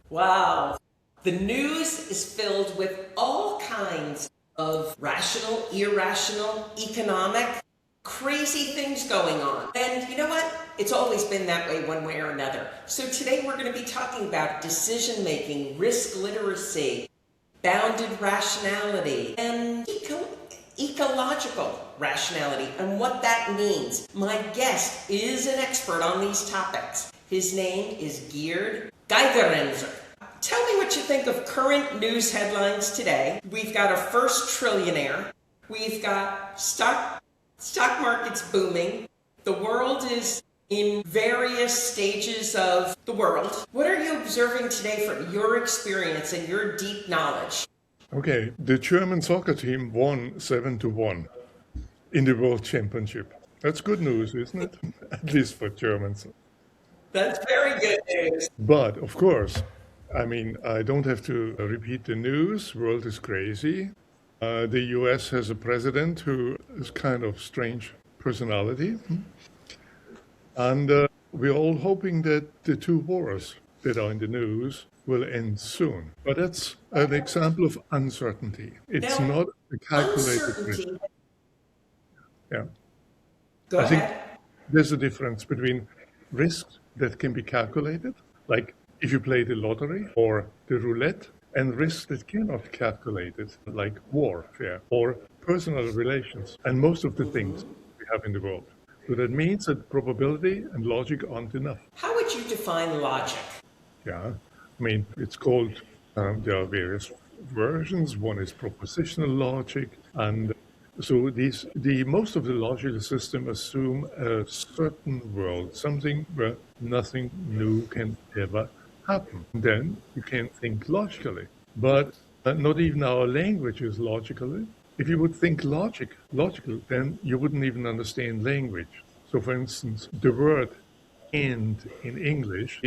Wow. The news is filled with all kinds of rational, irrational, economic, crazy things going on. And you know what? It's always been that way one way or another. So today we're going to be talking about decision making, risk literacy, bounded rationality, and ecological rationality, and what that means. My guest is an expert on these topics. His name is Gerd Gigerenzer. Tell me what you think of current news headlines today. We've got a first trillionaire. We've got stock markets booming. The world is in various stages of the world. What are you observing today from your experience and your deep knowledge? Okay, the German soccer team won 7-1 in the World Championship. That's good news, isn't it? At least for Germans. That's very good news. But, of course, I don't have to repeat the news. World is crazy. The US has a president who is kind of strange personality. And we're all hoping that the two wars that are in the news will end soon. But that's an example of uncertainty. It's Now, not a calculated risk. uncertainty. Yeah. Go I think ahead. there's a difference between risks that can be calculated, like if you play the lottery or the roulette, and risks that cannot be calculated, like warfare or personal relations, and most of the things we have in the world. So that means that probability and logic aren't enough. How would you define logic? Yeah, it's called, there are various versions. One is propositional logic, and so most of the logical system assume a certain world, something where nothing new can ever happen. Then you can think logically, but not even our language is logical. If you would think logical, then you wouldn't even understand language. So, for instance, the word "and" in English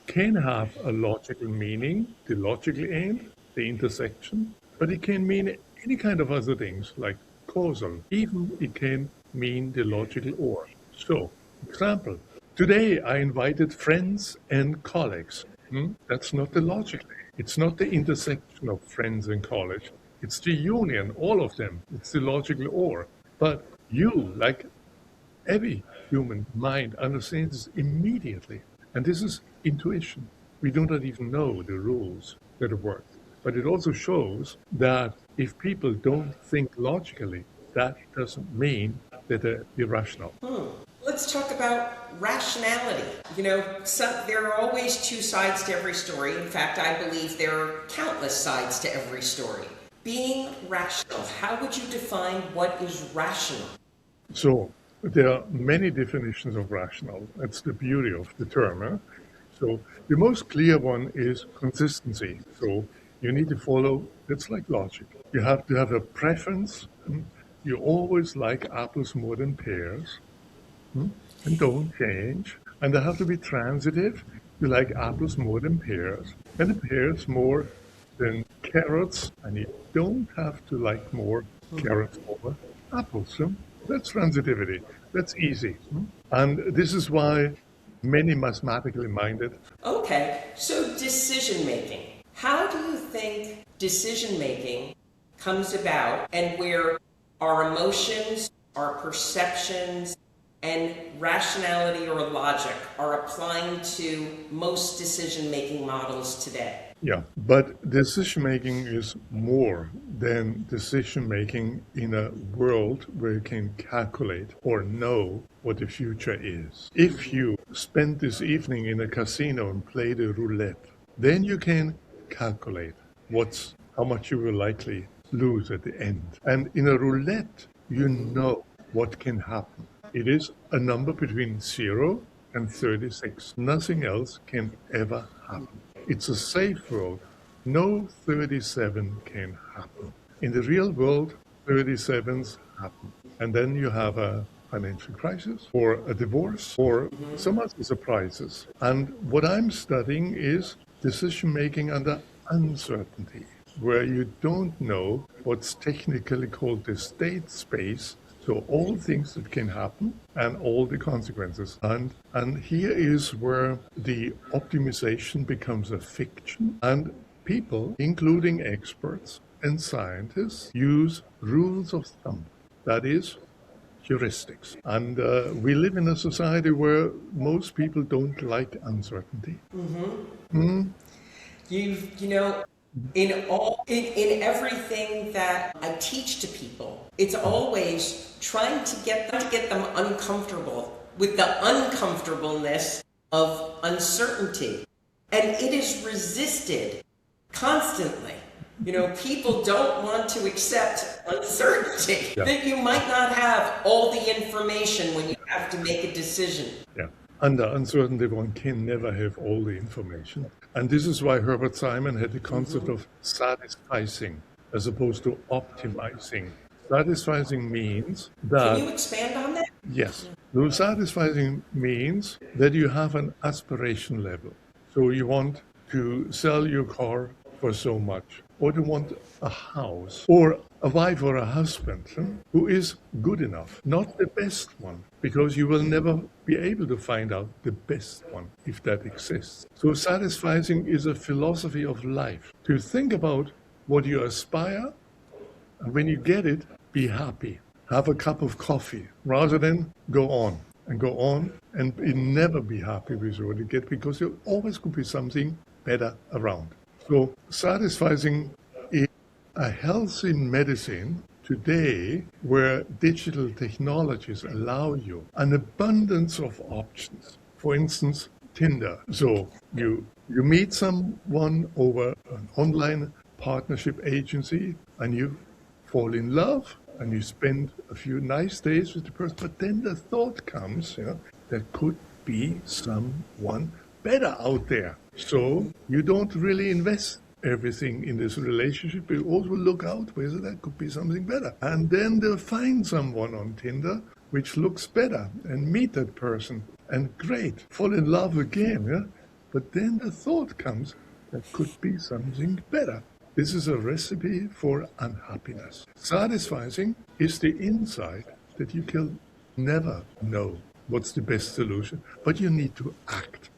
can have a logical meaning, the logical and, the intersection, but it can mean any kind of other things like causal. Even it can mean the logical or. So, example, today I invited friends and colleagues. That's not the logical. It's not the intersection of friends and colleagues. It's the union, all of them. It's the logical or. But you, like every human mind, understands this immediately. And this is intuition. We do not even know the rules that work. But it also shows that if people don't think logically, that doesn't mean that they're irrational. Let's talk about rationality. There are always two sides to every story. In fact, I believe there are countless sides to every story. Being rational, how would you define what is rational? So there are many definitions of rational. That's the beauty of the term. So the most clear one is consistency. So you need to follow, it's like logic. You have to have a preference. You always like apples more than pears. And don't change. And they have to be transitive. You like apples more than pears, and the pears more than carrots, and you don't have to like more carrots over apples. That's transitivity. That's easy. And this is why many mathematically minded. Okay, so decision making. How do you think decision making comes about, and where our emotions, our perceptions, and rationality or logic are applying to most decision-making models today? Yeah, but decision-making is more than decision-making in a world where you can calculate or know what the future is. If you spend this evening in a casino and play the roulette, then you can calculate how much you will likely lose at the end. And in a roulette, you know what can happen. It is a number between 0 and 36. Nothing else can ever happen. It's a safe world. No 37 can happen. In the real world, 37s happen. And then you have a financial crisis or a divorce or some other surprises. And what I'm studying is decision-making under uncertainty, where you don't know what's technically called the state space. So all things that can happen and all the consequences. And here is where the optimization becomes a fiction. And people, including experts and scientists, use rules of thumb. That is heuristics. And we live in a society where most people don't like uncertainty. You know, in everything that I teach to people, it's always trying to get them uncomfortable with the uncomfortableness of uncertainty. And it is resisted constantly. You know, people don't want to accept uncertainty. Yeah. That you might not have all the information when you have to make a decision. Yeah. Under uncertainty, one can never have all the information. And this is why Herbert Simon had the concept of satisficing as opposed to optimizing. Satisficing means that... Can you expand on that? Yes. So satisficing means that you have an aspiration level. So you want to sell your car for so much, or you want a house, or a wife or a husband who is good enough, not the best one, because you will never be able to find out the best one if that exists. So satisficing is a philosophy of life, to think about what you aspire, and when you get it, be happy. Have a cup of coffee, rather than go on and never be happy with what you get, because there always could be something better around. So satisficing is a healthy medicine today where digital technologies allow you an abundance of options. For instance, Tinder. So you meet someone over an online partnership agency and you fall in love and you spend a few nice days with the person, but then the thought comes, there could be someone better out there. So you don't really invest everything in this relationship. You also look out whether there could be something better. And then they'll find someone on Tinder which looks better and meet that person. And great, fall in love again. But then the thought comes, there could be something better. This is a recipe for unhappiness. Satisficing is the insight that you can never know what's the best solution, but you need to act.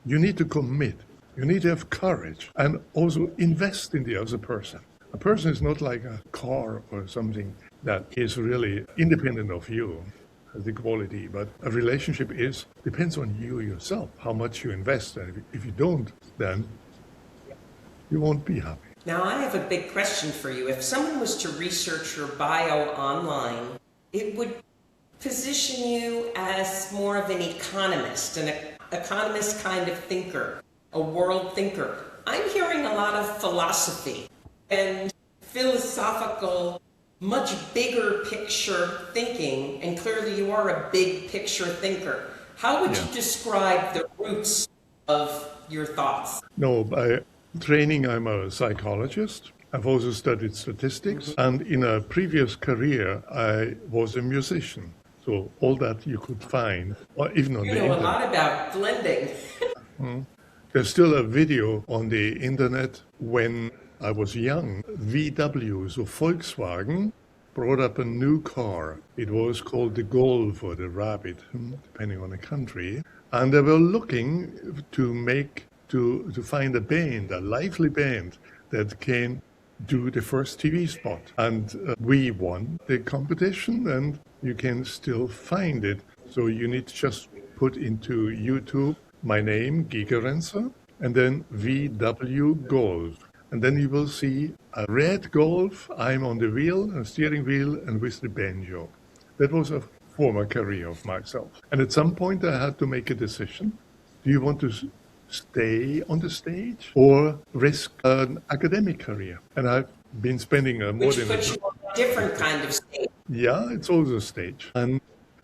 You need to commit. You need to have courage and also invest in the other person. A person is not like a car or something that is really independent of you, has the quality, but a relationship depends on you yourself, how much you invest. And if you don't, then you won't be happy. Now, I have a big question for you. If someone was to research your bio online, it would position you as more of an economist, an economist kind of thinker, a world thinker. I'm hearing a lot of philosophy and philosophical, much bigger picture thinking, and clearly you are a big picture thinker. How would you describe the roots of your thoughts? No, by training, I'm a psychologist. I've also studied statistics, and in a previous career, I was a musician. So all that you could find, or even on the internet. You know a lot about blending. There's still a video on the internet when I was young. VW, so Volkswagen, brought up a new car. It was called the Golf or the Rabbit, depending on the country. And they were looking to find a band, a lively band that can do the first TV spot. And we won the competition, and you can still find it. So you need to just put into YouTube my name, Gigerenzer, and then VW Golf. And then you will see a red Golf. I'm on the wheel, a steering wheel, and with the banjo. That was a former career of myself. And at some point I had to make a decision. Do you want to stay on the stage or risk an academic career? And I've been spending more Which than... puts you on a different kind of stage. Yeah, it's also a stage. And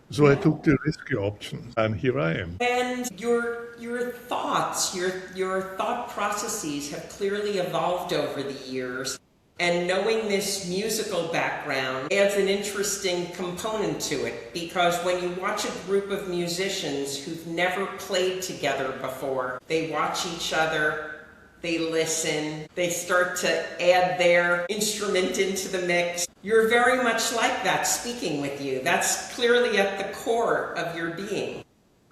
so I took the risky option, and here I am. And your thoughts, your thought processes have clearly evolved over the years. And knowing this musical background adds an interesting component to it, because when you watch a group of musicians who've never played together before, they watch each other, they listen, they start to add their instrument into the mix. You're very much like that speaking with you. That's clearly at the core of your being.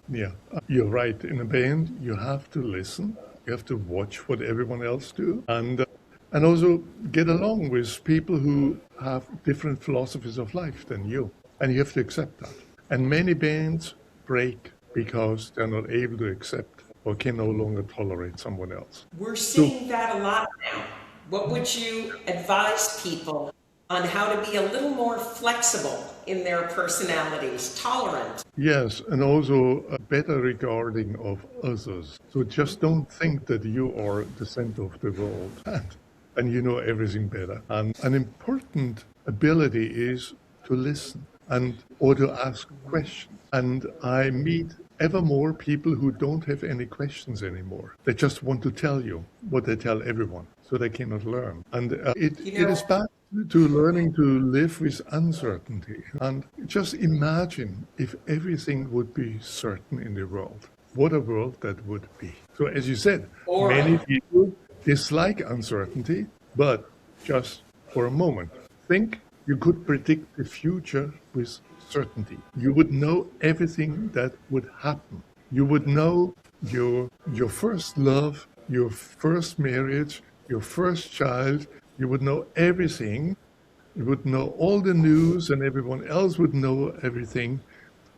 Yeah, you're right. In a band, you have to listen. You have to watch what everyone else do, and also get along with people who have different philosophies of life than you, and you have to accept that. And many bands break because they're not able to accept or can no longer tolerate someone else. We're seeing that a lot now. What would you advise people on how to be a little more flexible in their personalities, tolerant? Yes, and also a better regarding of others. So just don't think that you are the center of the world and you know everything better. And an important ability is to listen and or to ask questions. And I meet ever more people who don't have any questions anymore. They just want to tell you what they tell everyone, so they cannot learn. And it is back to learning to live with uncertainty. And just imagine if everything would be certain in the world. What a world that would be. So as you said, many people dislike uncertainty, but just for a moment, think you could predict the future with certainty. You would know everything that would happen. You would know your first love, your first marriage, your first child. You would know everything. You would know all the news, and everyone else would know everything.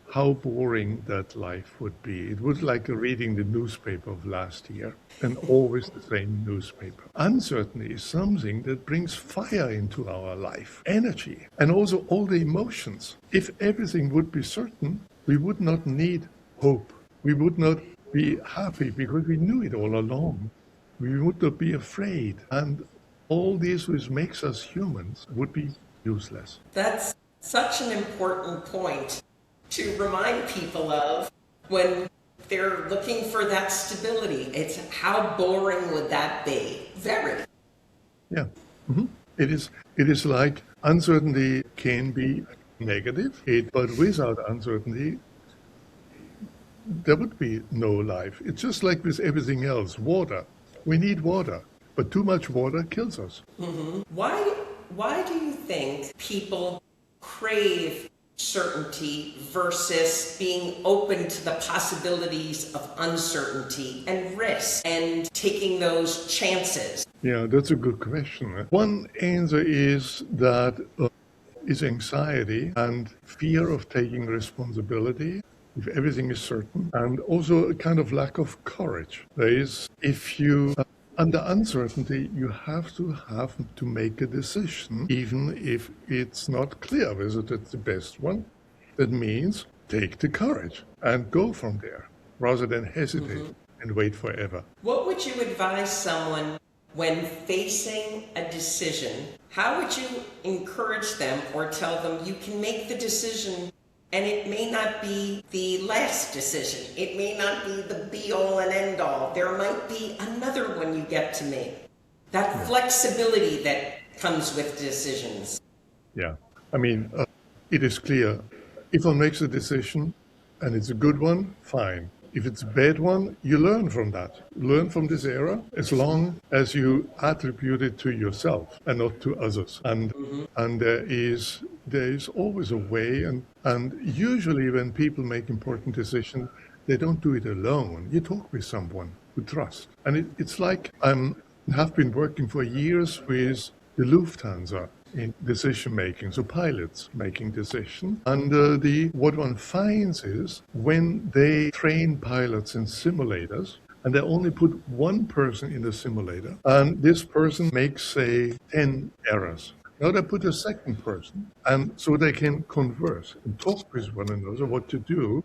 How boring that life would be. It was like reading the newspaper of last year, and always the same newspaper. Uncertainty is something that brings fire into our life, energy, and also all the emotions. If everything would be certain, we would not need hope. We would not be happy because we knew it all along. We would not be afraid. And all this which makes us humans would be useless. That's such an important point to remind people of when they're looking for that stability. It's how boring would that be? Very. Yeah. Mm-hmm. It is like uncertainty can be negative, but without uncertainty, there would be no life. It's just like with everything else. Water. We need water, but too much water kills us. Mm-hmm. Why do you think people crave certainty versus being open to the possibilities of uncertainty and risk and taking those chances? Yeah, that's a good question. One answer is that is anxiety and fear of taking responsibility if everything is certain, and also a kind of lack of courage. There is, if you under uncertainty, you have to make a decision, even if it's not clear whether it's the best one. That means take the courage and go from there, rather than hesitate and wait forever. What would you advise someone when facing a decision? How would you encourage them or tell them you can make the decision, and it may not be the last decision. It may not be the be-all and end-all. There might be another one you get to make. That flexibility that comes with decisions. Yeah. I mean, it is clear. If one makes a decision and it's a good one, fine. If it's a bad one, you learn from that. Learn from this error as long as you attribute it to yourself and not to others. And there is always a way. And usually when people make important decisions, they don't do it alone. You talk with someone who trust. And it's like I have been working for years with the Lufthansa in decision making, so pilots making decisions. And what one finds is when they train pilots in simulators, and they only put one person in the simulator, and this person makes, say, 10 errors. Now they put a second person, and so they can converse and talk with one another what to do,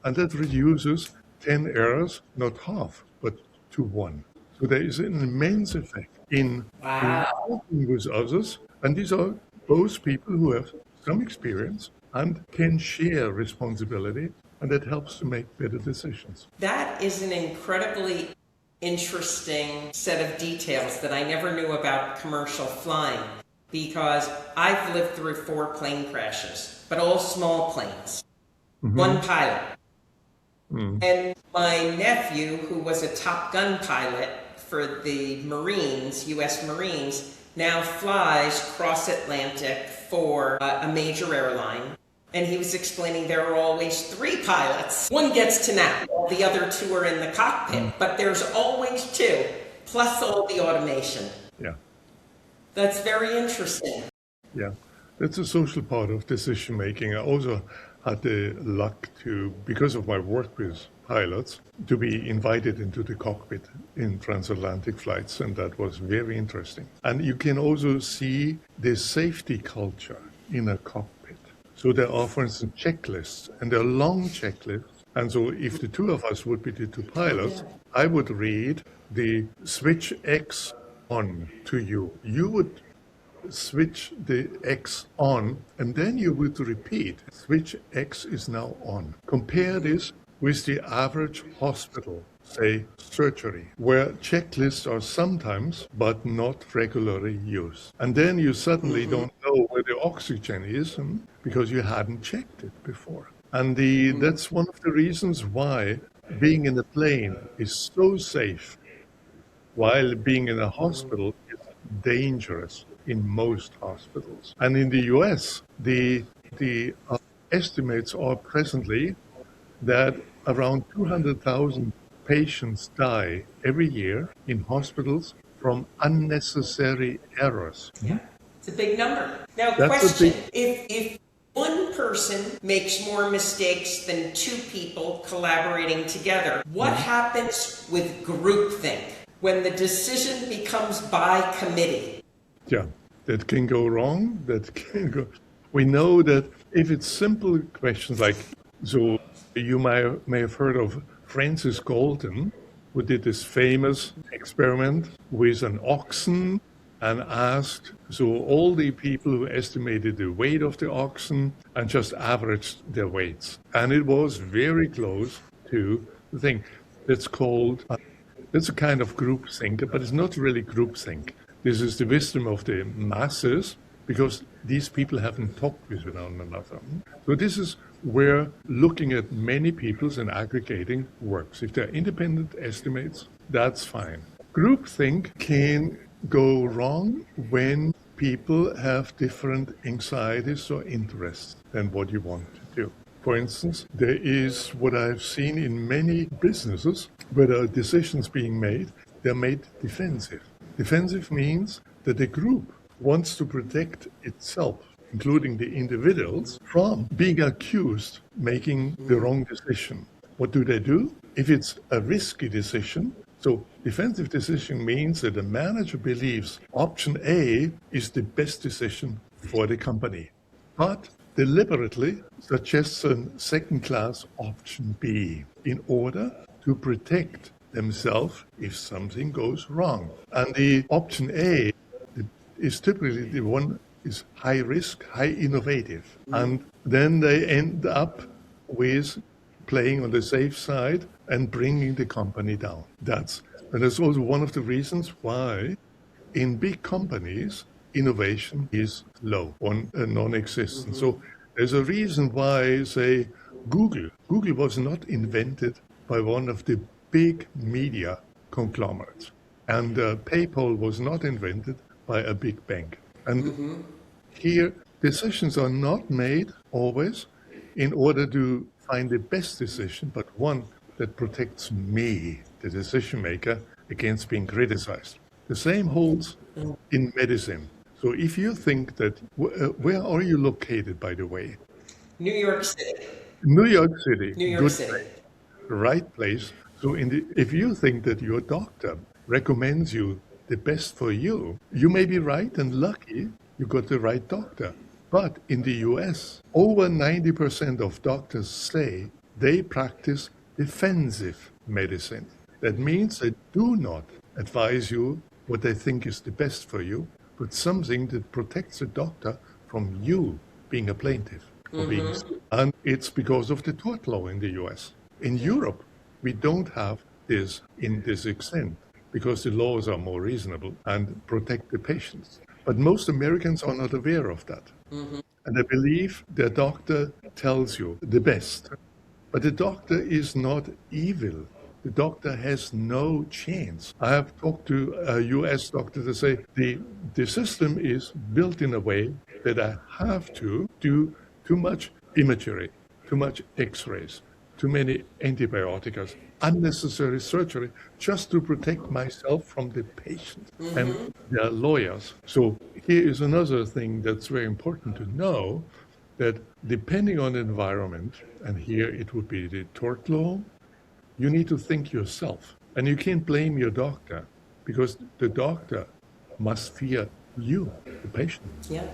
and that reduces 10 errors, not half, but to 1. So there is an immense effect in talking with others, and these are both people who have some experience and can share responsibility, and that helps to make better decisions. That is an incredibly interesting set of details that I never knew about commercial flying, because I've lived through 4 plane crashes, but all small planes, one pilot. And my nephew, who was a Top Gun pilot for the Marines, U.S. Marines, now flies cross-Atlantic for a major airline. And he was explaining there are always 3 pilots. One gets to nap, while the other 2 are in the cockpit, but there's always 2, plus all the automation. Yeah. That's very interesting. Yeah. That's a social part of decision making. I also had the luck to, because of my work with pilots, to be invited into the cockpit in transatlantic flights, and that was very interesting. And you can also see the safety culture in a cockpit. So there are, for instance, checklists, and there are long checklists. And so if the 2 of us would be the 2 pilots, I would read the switch X on to you. You would switch the X on, and then you would repeat, switch X is now on. Compare this with the average hospital, say surgery, where checklists are sometimes, but not regularly used. And then you suddenly don't know where the oxygen is because you hadn't checked it before. And that's one of the reasons why being in a plane is so safe, while being in a hospital is dangerous in most hospitals. And in the US, the estimates are presently that around 200,000 patients die every year in hospitals from unnecessary errors. Yeah, it's a big number. Now, That's question, if one person makes more mistakes than 2 people collaborating together, what happens with groupthink when the decision becomes by committee? Yeah, that can go wrong. That can go. We know that if it's simple questions like, so you may have heard of Francis Galton, who did this famous experiment with an oxen and asked all the people who estimated the weight of the oxen and just averaged their weights. And it was very close to the thing. That's called, that's a kind of groupthink, but it's not really groupthink. This is the wisdom of the masses, because these people haven't talked with one another. So this is where looking at many people's and aggregating works. If they're independent estimates, that's fine. Groupthink can go wrong when people have different anxieties or interests than what you want to do. For instance, there is what I've seen in many businesses where there are decisions being made, they're made defensive. Defensive means that the group wants to protect itself, including the individuals, from being accused making the wrong decision. What do? If it's a risky decision, so defensive decision means that the manager believes option A is the best decision for the company, but deliberately suggests a second-class option B in order to protect themselves if something goes wrong. And the option A is typically the one is high risk, high innovative. And then they end up with playing on the safe side and bringing the company down. That's also one of the reasons why in big companies, innovation is low or non-existent. So there's a reason why, say, Google was not invented by one of the big media conglomerates. And PayPal was not invented by a big bank. And here, decisions are not made always in order to find the best decision, but one that protects me, the decision maker, against being criticized. The same holds in medicine. So if you think that, where are you located, by the way? New York City. New York City. New York Good City. place. Right place. So if you think that your doctor recommends you the best for you, you may be right and lucky you got the right doctor. But in the US, over 90% of doctors say they practice defensive medicine. That means they do not advise you what they think is the best for you, but something that protects the doctor from you being a plaintiff. Or being, and it's because of the tort law in the US. In Europe, we don't have this in this extent because the laws are more reasonable and protect the patients. But most Americans are not aware of that. And they believe their doctor tells you the best. But the doctor is not evil. the doctor has no chance. I have talked to a US doctor to say the system is built in a way that I have to do too much imagery, too much x-rays, too many antibiotics, unnecessary surgery, just to protect myself from the patient and their lawyers. So here is another thing that's very important to know, that depending on the environment, and here it would be the tort law, you need to think yourself. And you can't blame your doctor, because the doctor must fear you, the patient. Yeah.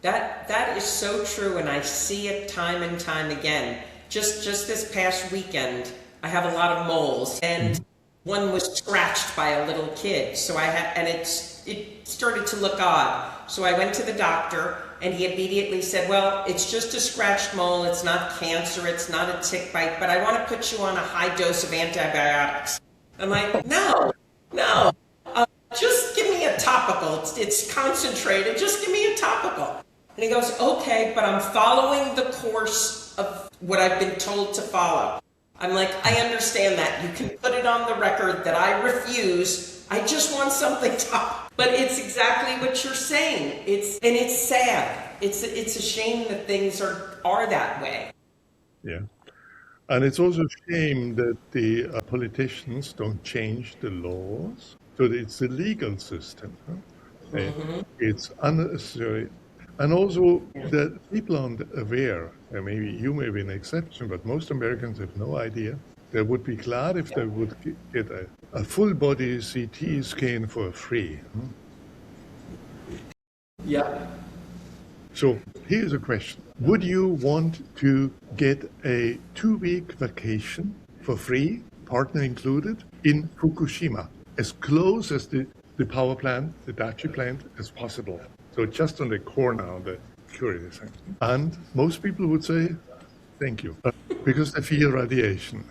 That is so true, and I see it time and time again. Just this past weekend, I have a lot of moles, and one was scratched by a little kid. So it started to look odd. So I went to the doctor, and he immediately said, well, it's just a scratched mole. It's not cancer. It's not a tick bite, but I want to put you on a high dose of antibiotics. I'm like, no. Just give me a topical. It's concentrated. Just give me a topical. And he goes, okay, but I'm following the course of what I've been told to follow. I'm like, I understand that. You can put it on the record that I refuse. I just want something topical. But it's exactly what you're saying. It's sad. It's a shame that things are that way. Yeah. And it's also a shame that the politicians don't change the laws. So it's the legal system. It's unnecessary. And also that people aren't aware, and maybe you may be an exception, but most Americans have no idea. They would be glad if they would get a full body CT scan for free. Yeah. So here's a question. Would you want to get a 2-week vacation for free, partner included, in Fukushima, as close as the power plant, the Dachi plant, as possible? So just on the corner of the security center. And most people would say, thank you, because they fear radiation.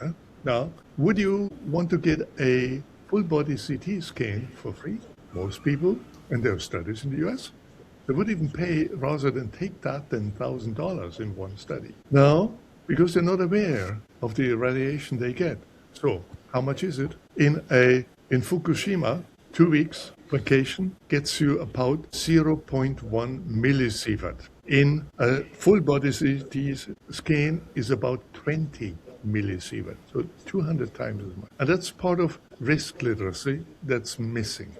Now, would you want to get a full body CT scan for free? Most people, and there are studies in the US, they would even pay, rather than take that, than $1,000 in one study. Now, because they're not aware of the radiation they get. So, how much is it? In Fukushima, 2 weeks vacation gets you about 0.1 millisievert. In a full body CT scan is about 20 millisievert, so 200 times as much. And that's part of risk literacy that's missing.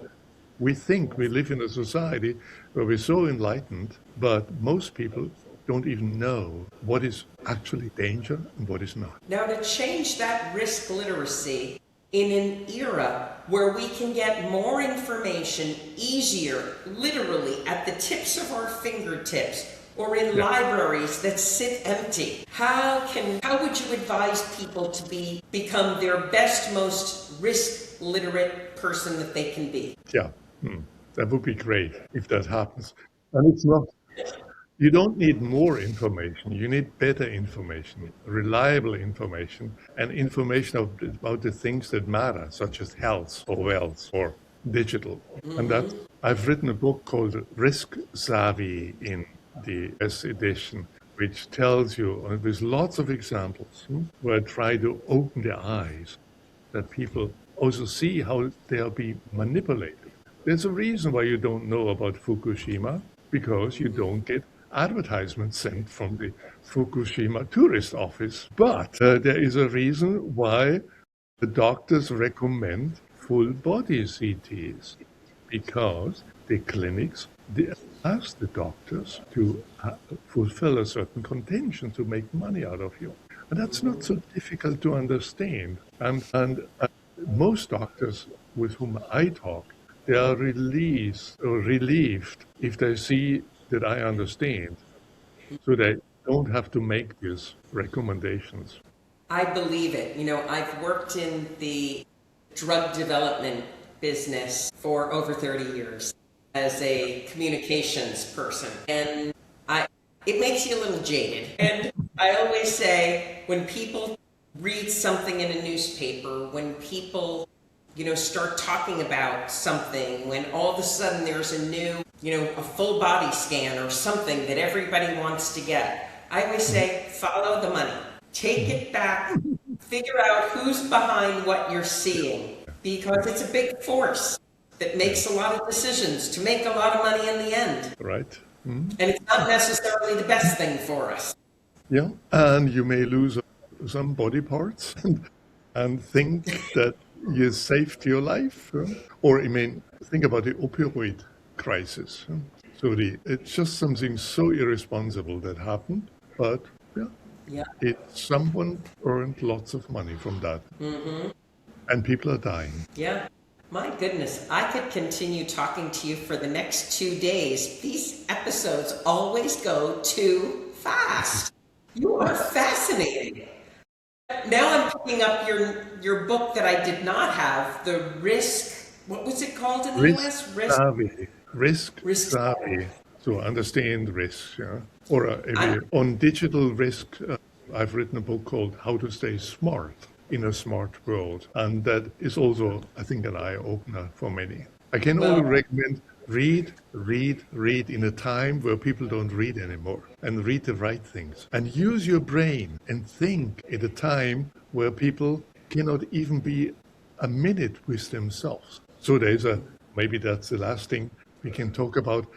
We think we live in a society where we're so enlightened, but most people don't even know what is actually danger and what is not. Now, to change that risk literacy in an era where we can get more information easier, literally at the tips of our fingertips, or in libraries that sit empty, how would you advise people to become their best, most risk literate person that they can be? Yeah, that would be great if that happens. And it's not. You don't need more information. You need better information, reliable information, and information about the things that matter, such as health or wealth or digital. And that I've written a book called Risk Savvy in the S edition, which tells you, and there's lots of examples where I try to open their eyes, that people also see how they are being manipulated. There's a reason why you don't know about Fukushima, because you don't get advertisements sent from the Fukushima tourist office. But there is a reason why the doctors recommend full body CTs, because the clinics they ask the doctors to fulfill a certain contingent to make money out of you. And that's not so difficult to understand. And most doctors with whom I talk, they are relieved if they see that I understand, so they don't have to make these recommendations. I believe it. You know, I've worked in the drug development business for over 30 years as a communications person, and it makes you a little jaded. And I always say, when people read something in a newspaper, when people start talking about something, when all of a sudden there's a new, a full body scan or something that everybody wants to get, I always say, follow the money. Take it back Figure out who's behind what you're seeing, because it's a big force that makes a lot of decisions to make a lot of money in the end. Right. Mm-hmm. And it's not necessarily the best thing for us. Yeah, and you may lose some body parts and think that you saved your life. Or, I mean, think about the opioid crisis. So it's just something so irresponsible that happened, but someone earned lots of money from that. Mm-hmm. And people are dying. Yeah. My goodness, I could continue talking to you for the next 2 days. These episodes always go too fast. You are fascinating. Now I'm picking up your book that I did not have, the Risk, what was it called in the US? Risk savvy. So understand risk, yeah. Or on digital risk, I've written a book called How to Stay Smart in a Smart World. And that is also, I think, an eye-opener for many. I can only recommend read in a time where people don't read anymore, and read the right things. And use your brain and think at a time where people cannot even be a minute with themselves. So maybe that's the last thing we can talk about.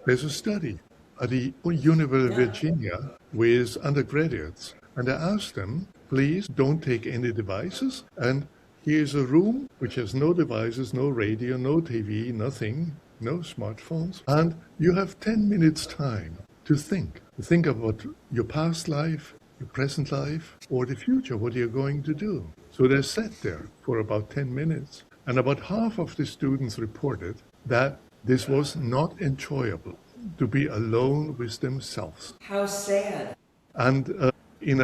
There's a study at the University of Virginia with undergraduates, and I asked them, please don't take any devices, and here's a room which has no devices, no radio, no TV, nothing, no smartphones, and you have 10 minutes time to think about your past life, your present life, or the future, what you're going to do. So they sat there for about 10 minutes, and about half of the students reported that this was not enjoyable, to be alone with themselves. How sad. And in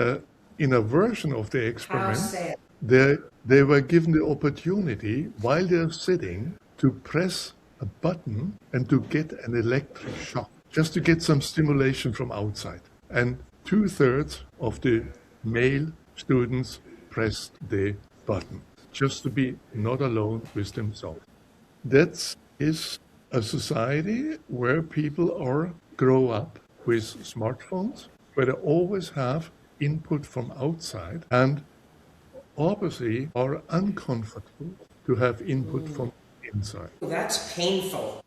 a version of the experiment, they were given the opportunity, while they're sitting, to press a button and to get an electric shock, just to get some stimulation from outside. And 2/3 of the male students pressed the button, just to be not alone with themselves. That is a society where people grow up with smartphones, where they always have input from outside, and obviously are uncomfortable to have input from inside. That's painful.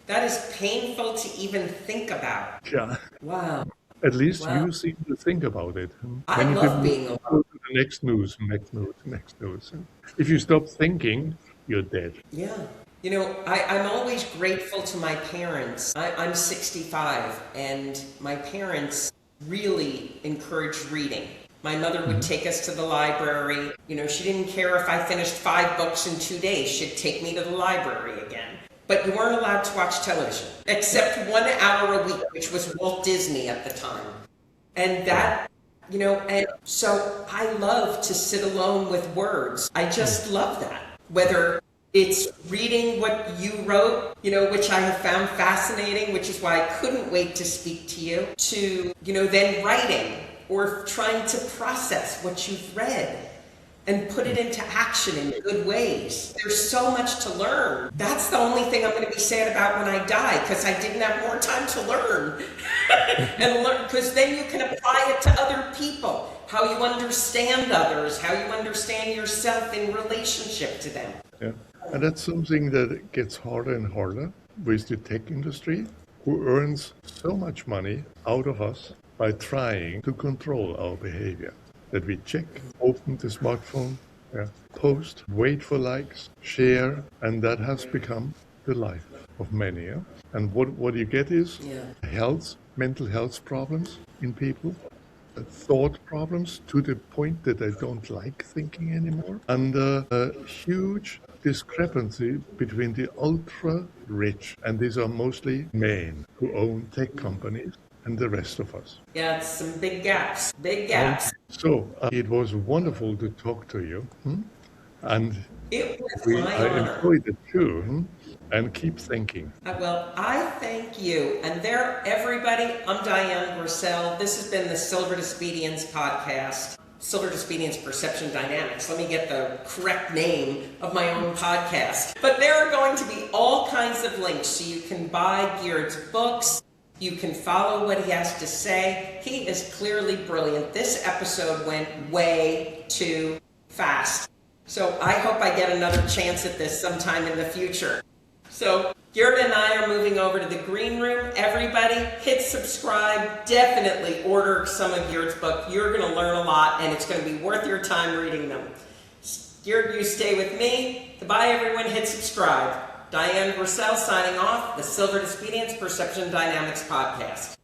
That is painful to even think about. Yeah. Wow. At least you seem to think about it. I love being alone. Go to the next news. If you stop thinking, you're dead. Yeah. You know, I'm always grateful to my parents. I'm 65, and my parents really encouraged reading. My mother would take us to the library. You know, she didn't care if I finished 5 books in 2 days. She'd take me to the library again. But you weren't allowed to watch television, except 1 hour a week, which was Walt Disney at the time. And that, you know, and so I love to sit alone with words. I just love that. Whether it's reading what you wrote, you know, which I have found fascinating, which is why I couldn't wait to speak to you, to, you know, then writing or trying to process what you've read and put it into action in good ways. There's so much to learn. That's the only thing I'm going to be sad about when I die, because I didn't have more time to learn. And learn, because then you can apply it to other people, how you understand others, how you understand yourself in relationship to them. Yeah. And that's something that gets harder and harder with the tech industry, who earns so much money out of us by trying to control our behavior. That we check, open the smartphone, post, wait for likes, share, and that has become the life of many. Yeah? And what you get is mental health problems in people, thought problems to the point that they don't like thinking anymore, and a huge discrepancy between the ultra rich, and these are mostly men who own tech companies, and the rest of us. Yeah, it's some big gaps. So it was wonderful to talk to you, and it was my honor. I enjoyed it too, and keep thinking. Well, I thank you. And there, everybody, I'm Dian Griesel. This has been the Silver Disobedience podcast. Silver Disobedience Perception Dynamics. Let me get the correct name of my own podcast. But there are going to be all kinds of links, so you can buy Gerd's books. You can follow what he has to say. He is clearly brilliant. This episode went way too fast. So I hope I get another chance at this sometime in the future. So Gerd and I are moving over to the green room. Everybody, hit subscribe. Definitely order some of Gerd's book. You're going to learn a lot, and it's going to be worth your time reading them. Gerd, you stay with me. Goodbye, everyone. Hit subscribe. Dian Griesel signing off, the Silver Expedience Perception Dynamics Podcast.